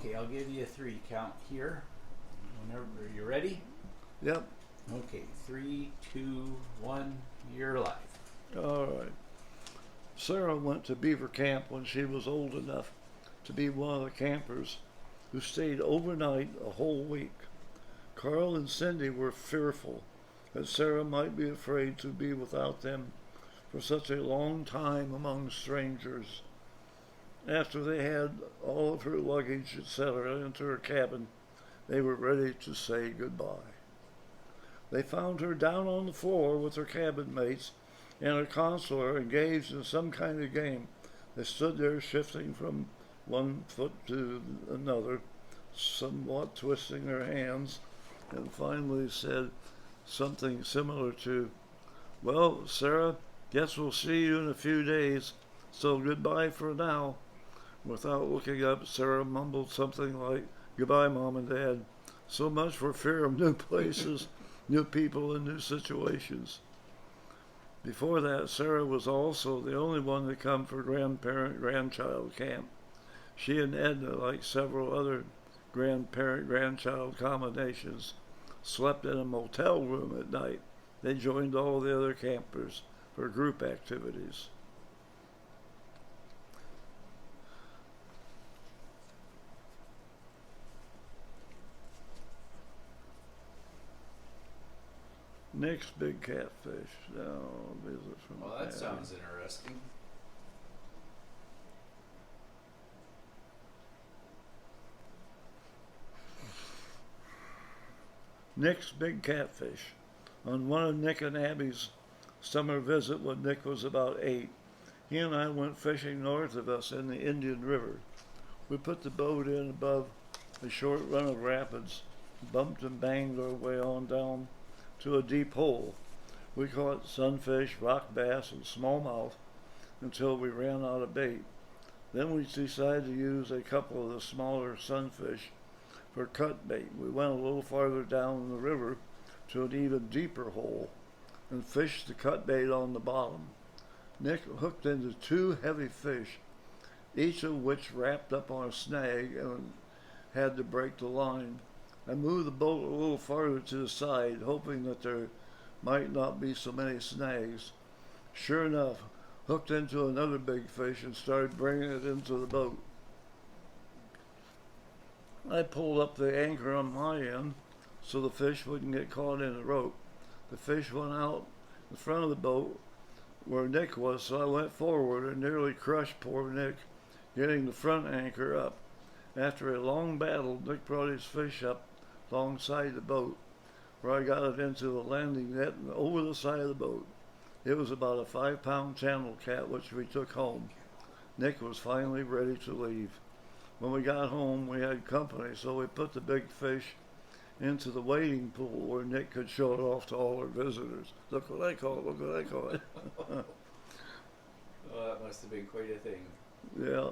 Okay, I'll give you a 3 count here. Whenever you're ready. Yep. Okay, 3, 2, 1. You're live. All right. Sarah went to Beaver Camp when she was old enough to be one of the campers who stayed overnight a whole week. Carl and Cindy were fearful that Sarah might be afraid to be without them for such a long time among strangers. After they had all of her luggage, etc., into her cabin, they were ready to say goodbye. They found her down on the floor with her cabin mates and her counselor engaged in some kind of game. They stood there shifting from one foot to another, somewhat twisting their hands, and finally said something similar to, "Well, Sarah, guess we'll see you in a few days, so goodbye for now." Without looking up, Sarah mumbled something like, "Goodbye, Mom and Dad." So much for fear of new places, new people, and new situations. Before that, Sarah was also the only one to come for grandparent-grandchild camp. She and Edna, like several other grandparent-grandchild combinations, slept in a motel room at night. They joined all the other campers for group activities. Nick's big catfish. Now, visit from Well, that sounds interesting. Nick's big catfish. On one of Nick and Abby's summer visit when Nick was about 8, he and I went fishing north of us in the Indian River. We put the boat in above a short run of rapids, bumped and banged our way on down to a deep hole. We caught sunfish, rock bass, and smallmouth until we ran out of bait. Then we decided to use a couple of the smaller sunfish for cut bait. We went a little farther down the river to an even deeper hole and fished the cut bait on the bottom. Nick hooked into 2 heavy fish, each of which wrapped up on a snag and had to break the line. I moved the boat a little farther to the side, hoping that there might not be so many snags. Sure enough, hooked into another big fish and started bringing it into the boat. I pulled up the anchor on my end so the fish wouldn't get caught in the rope. The fish went out in front of the boat where Nick was, so I went forward and nearly crushed poor Nick, getting the front anchor up. After a long battle, Nick brought his fish up alongside the boat, where I got it into the landing net and over the side of the boat. It was about a 5-pound channel cat, which we took home. Nick was finally ready to leave. When we got home, we had company, so we put the big fish into the wading pool where Nick could show it off to all our visitors. Look what I caught, look what I caught. Well, that must have been quite a thing. Yeah.